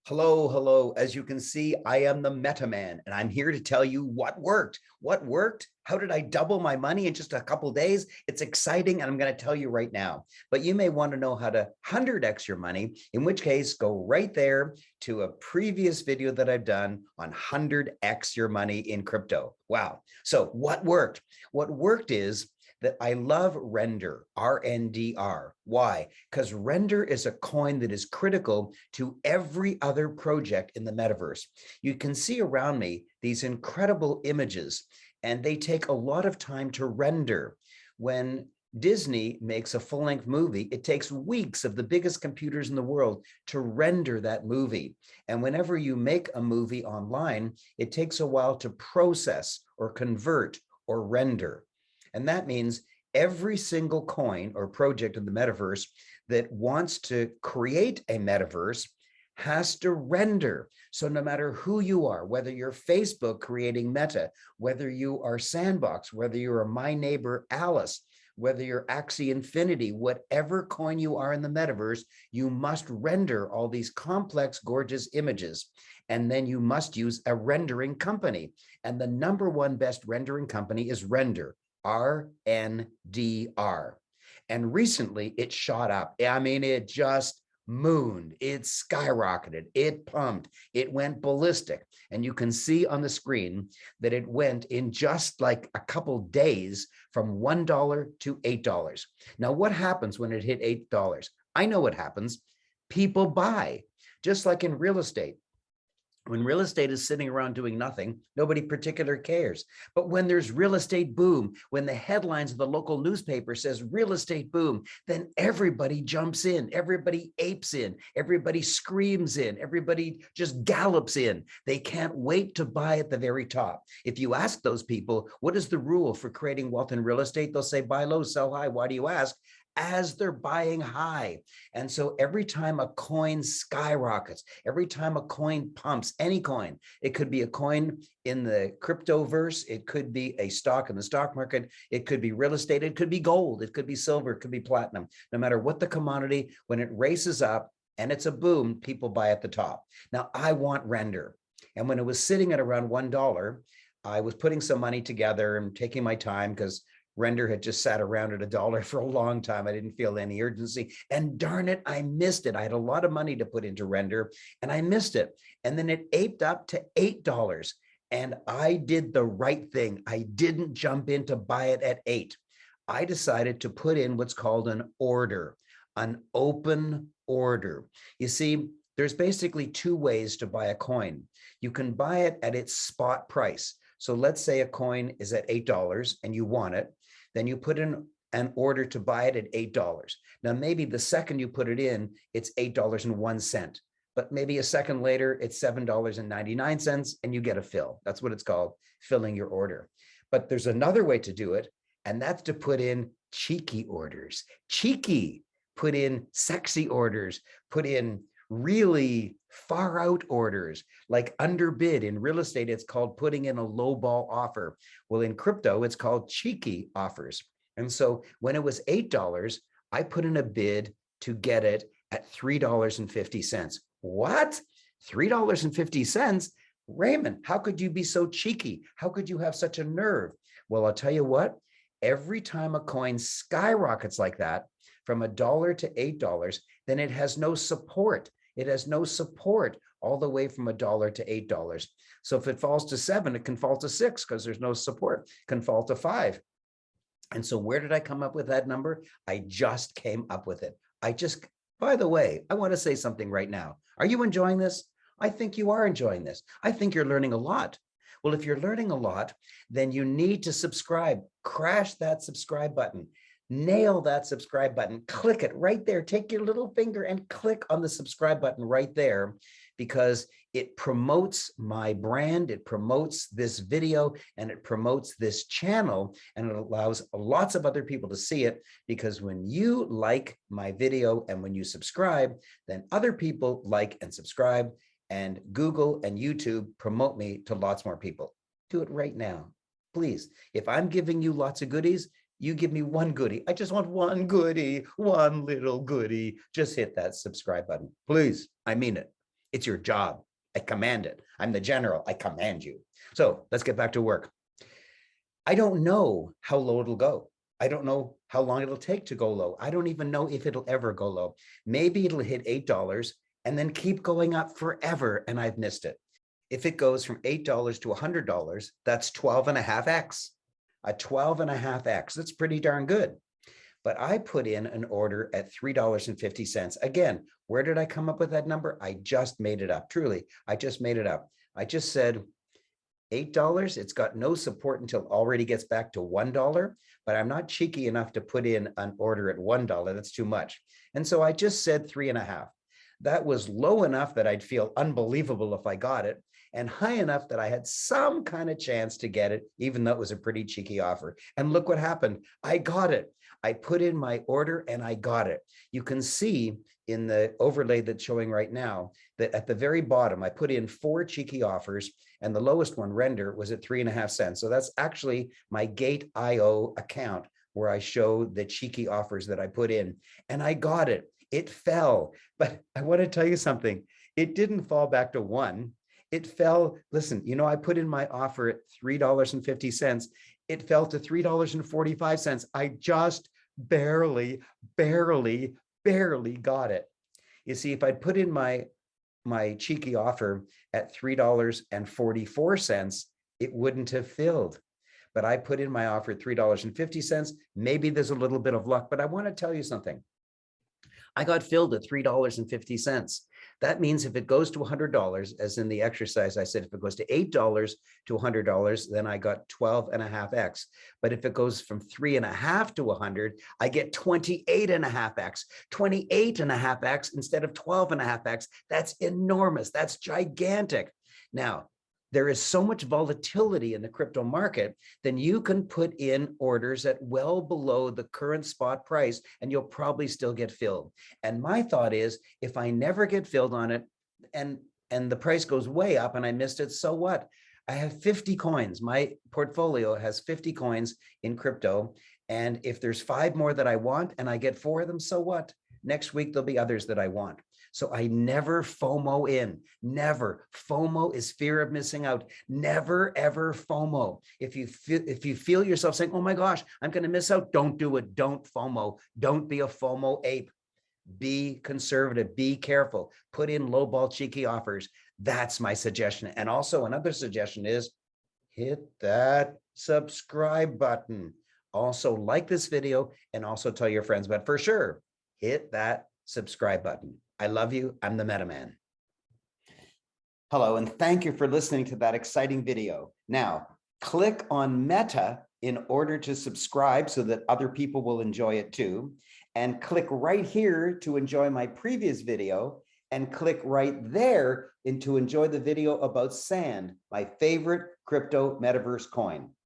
Hello, hello. As you can see, I am the Meta Man, and I'm here to tell you what worked. What worked? How did I double my money in just a couple days? It's exciting, and I'm going to tell you right now. But you may want to know how to 100x your money, in which case, go right there to a previous video that I've done on 100x your money in crypto. Wow. So what worked? What worked is that I love rndr, rndr. Why? Because rndr is a coin that is critical to every other project in the metaverse. You can see around me these incredible images, and they take a lot of time to render. When Disney makes a full-length movie, it takes weeks of the biggest computers in the world to render that movie. And whenever you make a movie online, it takes a while to process or convert or render. And that means every single coin or project in the metaverse that wants to create a metaverse has to render. So no matter who you are, whether you're Facebook creating Meta, whether you are Sandbox, whether you're My Neighbor Alice, whether you're Axie Infinity, whatever coin you are in the metaverse, you must render all these complex, gorgeous images. And then you must use a rendering company. And the #1 best rendering company is Render. rndr. And recently it shot up. I mean, it just mooned, it skyrocketed, it pumped, it went ballistic. And you can see on the screen that it went in just like a couple days from $1 to $8. Now, what happens when it hit $8? I know what happens. People buy, just like in real estate. When real estate is sitting around doing nothing, nobody particular cares. But when there's real estate boom, when the headlines of the local newspaper says real estate boom, then everybody jumps in, everybody apes in, everybody screams in, everybody just gallops in. They can't wait to buy at the very top. If you ask those people, what is the rule for creating wealth in real estate? They'll say, buy low, sell high. Why do you ask? As they're buying high. And so every time a coin skyrockets, every time a coin pumps, any coin, it could be a coin in the cryptoverse, it could be a stock in the stock market, it could be real estate, it could be gold, it could be silver, it could be platinum. No matter what the commodity, when it races up and it's a boom, people buy at the top. Now, I want render. And when it was sitting at around $1, I was putting some money together and taking my time because render had just sat around at $1 for a long time. I didn't feel any urgency. And darn it, I missed it. I had a lot of money to put into render and I missed it. And then it aped up to $8. And I did the right thing. I didn't jump in to buy it at 8. I decided to put in what's called an order, an open order. You see, there's basically 2 ways to buy a coin. You can buy it at its spot price. So let's say a coin is at $8 and you want it. Then you put in an order to buy it at $8. Now, maybe the second you put it in, it's $8.01. But maybe a second later, it's $7.99 and you get a fill. That's what it's called, filling your order. But there's another way to do it, and that's to put in cheeky orders. Cheeky, put in sexy orders, put in really far out orders, like underbid. In real estate, it's called putting in a low ball offer. Well, in crypto, it's called cheeky offers. And so when it was $8, I put in a bid to get it at $3.50. What? $3.50? Raymond, how could you be so cheeky? How could you have such a nerve? Well, I'll tell you what, every time a coin skyrockets like that, from $1 to $8, then it has no support. It has no support all the way from $1 to $8. So if it falls to 7, it can fall to 6 because there's no support. It can fall to 5. And so where did I come up with that number? I just came up with it. By the way, I want to say something right now. Are you enjoying this? I think you are enjoying this. I think you're learning a lot. Well, if you're learning a lot, then you need to subscribe. Crash that subscribe button. Nail that subscribe button, click it right there. Take your little finger and click on the subscribe button right there, because it promotes my brand, it promotes this video, and it promotes this channel, and it allows lots of other people to see it, because when you like my video and when you subscribe, then other people like and subscribe, and Google and YouTube promote me to lots more people. Do it right now, please. If I'm giving you lots of goodies, you give me one goodie. I just want one goodie, one little goodie. Just hit that subscribe button, please. I mean it. It's your job. I command it. I'm the general. I command you. So let's get back to work. I don't know how low it'll go. I don't know how long it'll take to go low. I don't even know if it'll ever go low. Maybe it'll hit $8 and then keep going up forever, and I've missed it. If it goes from $8 to $100, that's 12.5x. A 12.5x. That's pretty darn good. But I put in an order at $3.50. Again, where did I come up with that number? I just made it up. Truly, I just made it up. I just said $8. It's got no support until it already gets back to $1, but I'm not cheeky enough to put in an order at $1. That's too much. And so I just said 3.5. That was low enough that I'd feel unbelievable if I got it, and high enough that I had some kind of chance to get it, even though it was a pretty cheeky offer. And look what happened. I got it. I put in my order and I got it. You can see in the overlay that's showing right now that at the very bottom, I put in 4 cheeky offers, and the lowest one, render, was at 3.5 cents. So that's actually my Gate.io account where I show the cheeky offers that I put in, and I got it. It fell, but I want to tell you something. It didn't fall back to 1. It fell, listen, I put in my offer at $3.50. It fell to $3.45. I just barely got it. You see, if I'd put in my cheeky offer at $3.44, it wouldn't have filled. But I put in my offer at $3.50. Maybe there's a little bit of luck, but I want to tell you something. I got filled at $3.50. That means if it goes to $100, as in the exercise, I said, if it goes to $8 to $100, then I got 12.5x. But if it goes from 3.5 to 100, I get 28.5x, 28.5x instead of 12.5x. That's enormous. That's gigantic. Now, there is so much volatility in the crypto market, then you can put in orders at well below the current spot price and you'll probably still get filled. And my thought is, if I never get filled on it and the price goes way up and I missed it, so what? I have 50 coins. My portfolio has 50 coins in crypto. And if there's 5 more that I want and I get 4 of them, so what? Next week, there'll be others that I want. So I never FOMO in, never. FOMO is fear of missing out. Never, ever FOMO. If you feel yourself saying, oh my gosh, I'm going to miss out, don't do it. Don't FOMO. Don't be a FOMO ape. Be conservative. Be careful. Put in low ball cheeky offers. That's my suggestion. And also another suggestion is hit that subscribe button. Also like this video and also tell your friends, but for sure, hit that subscribe button. I love you. I'm the MetaMan. Hello, and thank you for listening to that exciting video. Now, click on Meta in order to subscribe so that other people will enjoy it too. And click right here to enjoy my previous video, and click right there to enjoy the video about Sand, my favorite crypto metaverse coin.